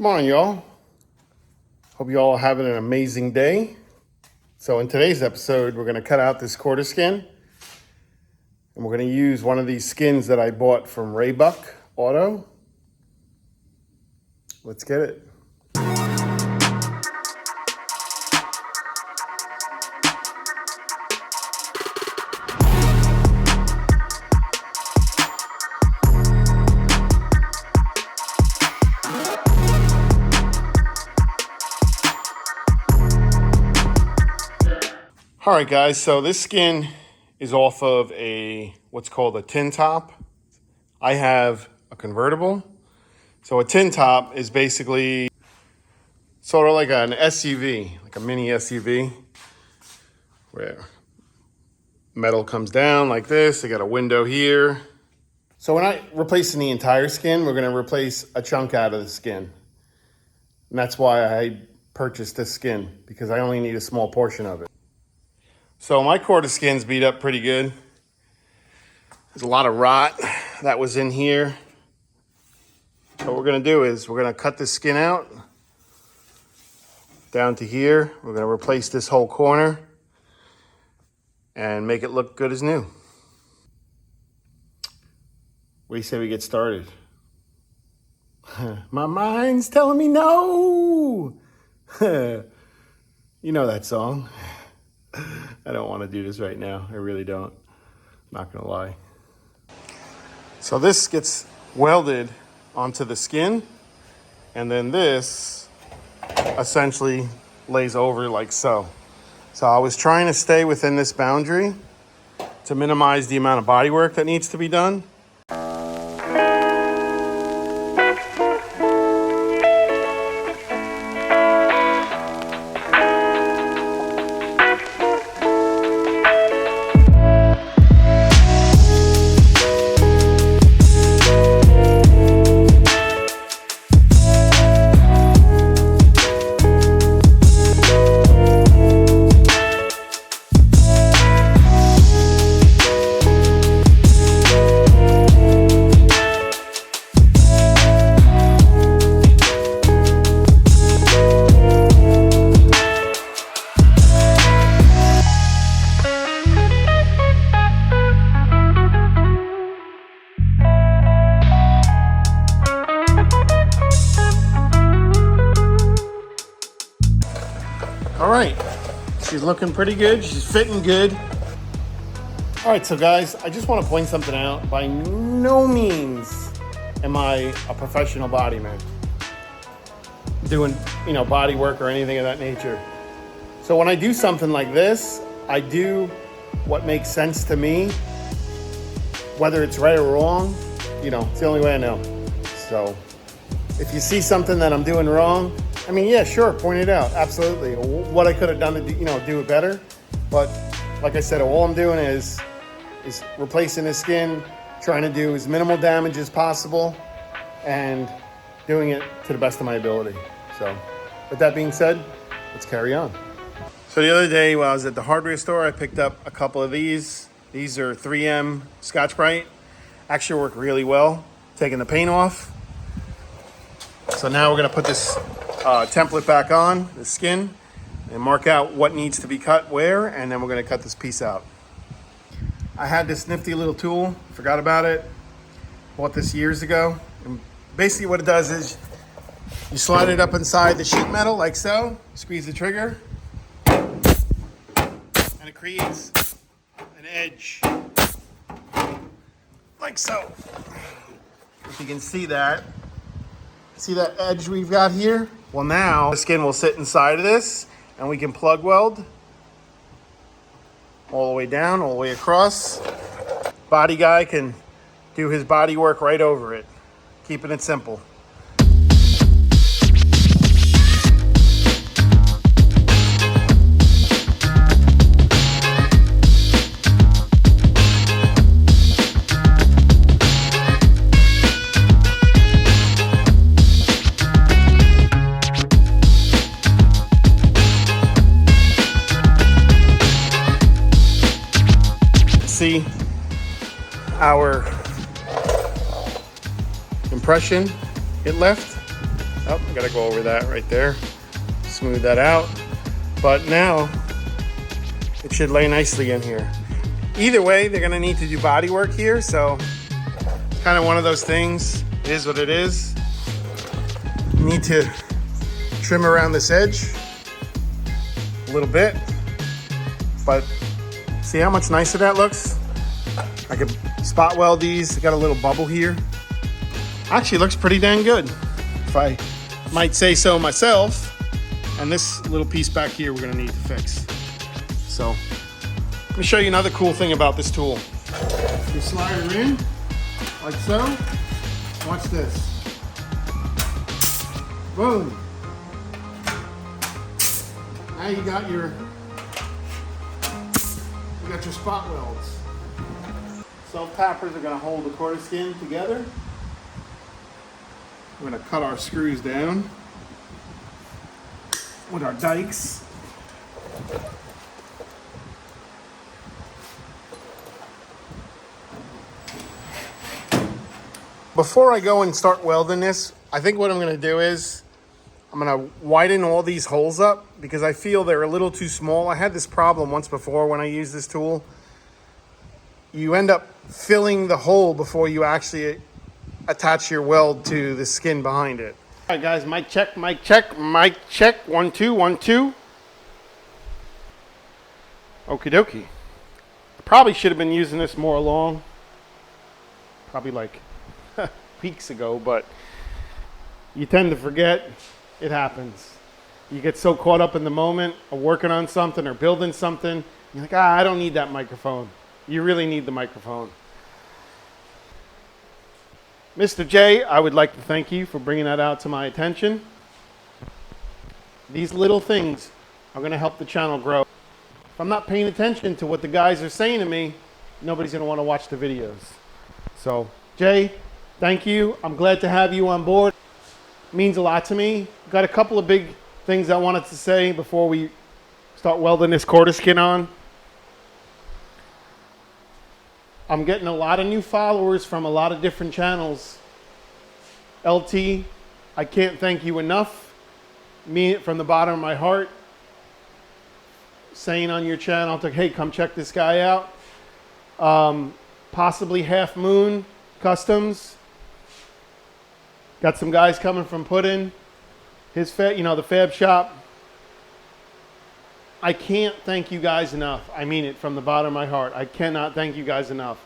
Come on, y'all. Hope you all are having an amazing day. So in today's episode, we're gonna cut out this quarter skin and we're gonna use one of these skins that I bought from Raybuck Auto. Let's get it. All right, guys, so this skin is off of what's called a tin top. I have a convertible. So a tin top is basically sort of like an SUV, like a mini SUV, where metal comes down like this. They got a window here. So we're not replacing the entire skin. We're gonna replace a chunk out of the skin. And that's why I purchased this skin, because I only need a small portion of it. So my quarter skin's beat up pretty good. There's a lot of rot that was in here. So what we're gonna do is we're gonna cut this skin out down to here. We're gonna replace this whole corner and make it look good as new. What do you say we get started? My mind's telling me no. You know that song. I don't want to do this right now. I really don't. I'm not gonna lie. So this gets welded onto the skin, and then this essentially lays over like so. So I was trying to stay within this boundary to minimize the amount of body work that needs to be done. All right, she's looking pretty good. She's fitting good. All right, so guys, I just want to point something out. By no means am I a professional bodyman doing, body work or anything of that nature. So when I do something like this, I do what makes sense to me. Whether it's right or wrong, it's the only way I know. So if you see something that I'm doing wrong, yeah, sure, point it out, absolutely. What I could have done to do it better. But like I said, all I'm doing is replacing the skin, trying to do as minimal damage as possible, and doing it to the best of my ability. So with that being said, let's carry on. So the other day while I was at the hardware store, I picked up a couple of these. These are 3M Scotch-Brite. Actually work really well, taking the paint off. So now we're gonna put this template back on the skin and mark out what needs to be cut where, and then we're going to cut this piece out. I had this nifty little tool, forgot about it, bought this years ago, and basically what it does is you slide it up inside the sheet metal like so, squeeze the trigger, and it creates an edge like so. If you can see that edge we've got here? Well, now the skin will sit inside of this and we can plug weld all the way down, all the way across. Body guy can do his body work right over it, keeping it simple. See our impression it left. Oh, I gotta go over that right there. Smooth that out. But now it should lay nicely in here. Either way, they're gonna need to do body work here, so it's kind of one of those things. It is what it is. You need to trim around this edge a little bit, but see how much nicer that looks? I could spot weld these. Got a little bubble here. Actually looks pretty dang good, if I might say so myself. And this little piece back here we're gonna need to fix. So let me show you another cool thing about this tool. You slide it in like so. Watch this. Boom. Now you got your spot welds. Self-tappers are going to hold the quarter skin together. We're going to cut our screws down with our dikes. Before I go and start welding this, I think what I'm going to do is I'm going to widen all these holes up because I feel they're a little too small. I had this problem once before when I used this tool. You end up filling the hole before you actually attach your weld to the skin behind it. All right, guys, mic check, mic check, mic check. 1 2 1 2. Okie dokie. I probably should have been using this more along. Probably like weeks ago, but you tend to forget. It happens. You get so caught up in the moment of working on something or building something. You're like, I don't need that microphone. You really need the microphone. Mr. J, I would like to thank you for bringing that out to my attention. These little things are going to help the channel grow. If I'm not paying attention to what the guys are saying to me, nobody's going to want to watch the videos. So, Jay, thank you. I'm glad to have you on board. It means a lot to me. Got a couple of big things I wanted to say before we start welding this quarter skin on. I'm getting a lot of new followers from a lot of different channels. LT, I can't thank you enough. Mean it from the bottom of my heart. Saying on your channel, hey, come check this guy out. Possibly Half Moon Customs. Got some guys coming from Puddin. His the fab shop. I can't thank you guys enough. I mean it from the bottom of my heart. I cannot thank you guys enough.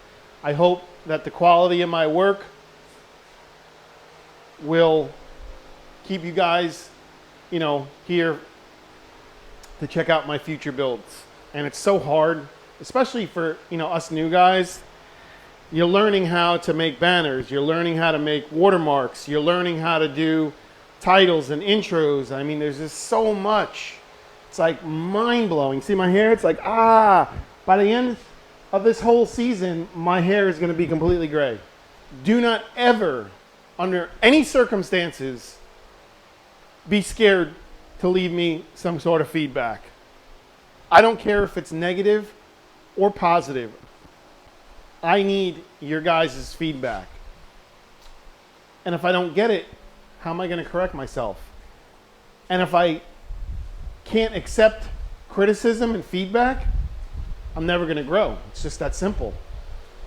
I hope that the quality of my work will keep you guys, here to check out my future builds. And it's so hard, especially for, us new guys. You're learning how to make banners. You're learning how to make watermarks. You're learning how to do titles and intros. I mean, there's just so much. It's like mind-blowing. See my hair? It's like, by the end of this whole season, my hair is going to be completely gray. Do not ever, under any circumstances, be scared to leave me some sort of feedback. I don't care if it's negative or positive. I need your guys' feedback. And if I don't get it, how am I going to correct myself? And if I can't accept criticism and feedback, I'm never going to grow. It's just that simple.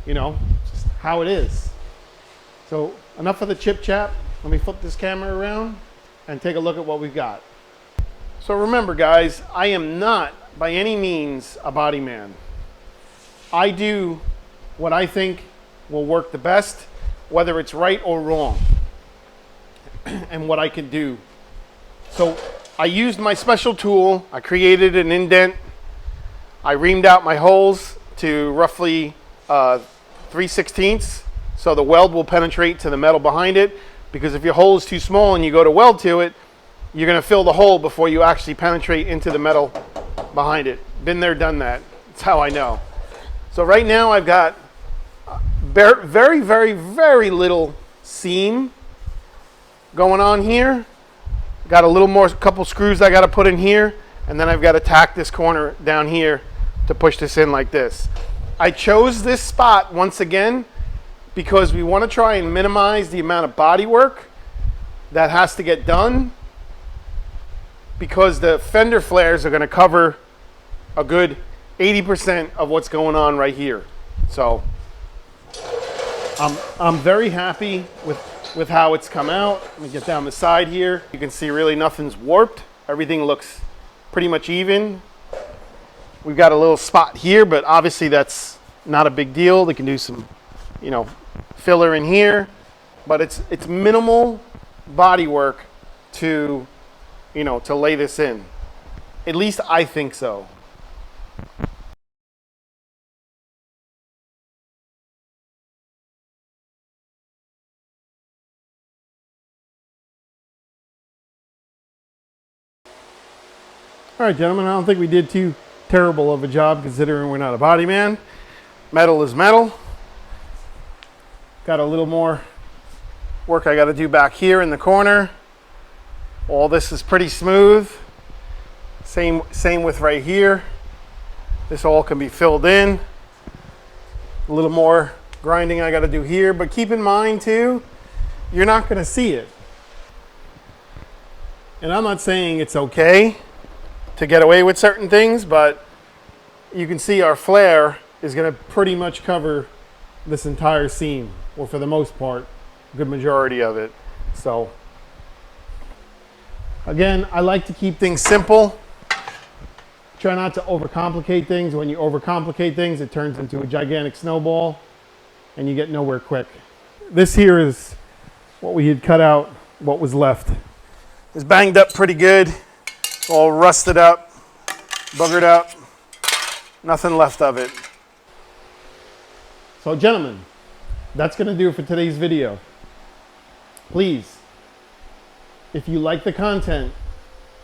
Just how it is. So enough of the chip chat. Let me flip this camera around and take a look at what we've got. So remember, guys, I am not by any means a body man. I do what I think will work the best, whether it's right or wrong, and what I can do. So I used my special tool. I created an indent. I reamed out my holes to roughly 3/16, so the weld will penetrate to the metal behind it, because if your hole is too small and you go to weld to it, you're going to fill the hole before you actually penetrate into the metal behind it. Been there, done that. That's how I know. So right now I've got very, very, very little seam going on here. Got a little more, couple screws I got to put in here, and then I've got to tack this corner down here to push this in like this. I chose this spot once again because we want to try and minimize the amount of body work that has to get done because the fender flares are going to cover a good 80% of what's going on right here. So I'm very happy with how it's come out. Let me get down the side here. You can see really nothing's warped. Everything looks pretty much even. We've got a little spot here, but obviously that's not a big deal. They can do some, you know, filler in here, but it's minimal body work to, you know, to lay this in. At least I think so. All right, gentlemen, I don't think we did too terrible of a job considering we're not a body man. Metal is metal. Got a little more work I got to do back here in the corner. All this is pretty smooth. Same with right here. This all can be filled in. A little more grinding I got to do here, but keep in mind too, you're not going to see it. And I'm not saying it's okay to get away with certain things, but you can see our flare is going to pretty much cover this entire seam, or for the most part, good majority of it. So again, I like to keep things simple. Try not to overcomplicate things. When you overcomplicate things, it turns into a gigantic snowball and you get nowhere quick. This here is what we had cut out, what was left. It's banged up pretty good. All rusted up, boogered up, nothing left of it. So gentlemen, that's going to do it for today's video. Please, if you like the content,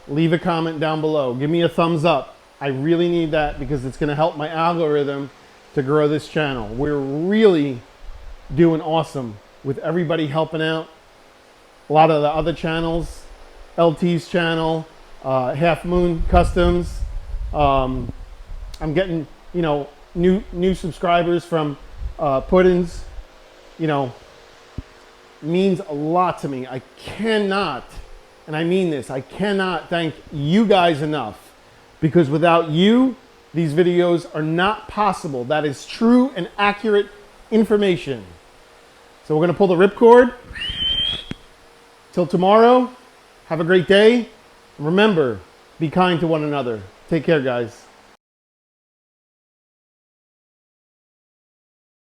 leave a comment down below. Give me a thumbs up. I really need that because it's going to help my algorithm to grow this channel. We're really doing awesome with everybody helping out. A lot of the other channels, LT's channel, Half Moon Customs. I'm getting, you know, new subscribers from Puddins. You know, means a lot to me. I cannot, and I mean this, I cannot thank you guys enough, because without you, these videos are not possible. That is true and accurate information. So we're gonna pull the ripcord. Till tomorrow, have a great day. Remember, be kind to one another. Take care, guys.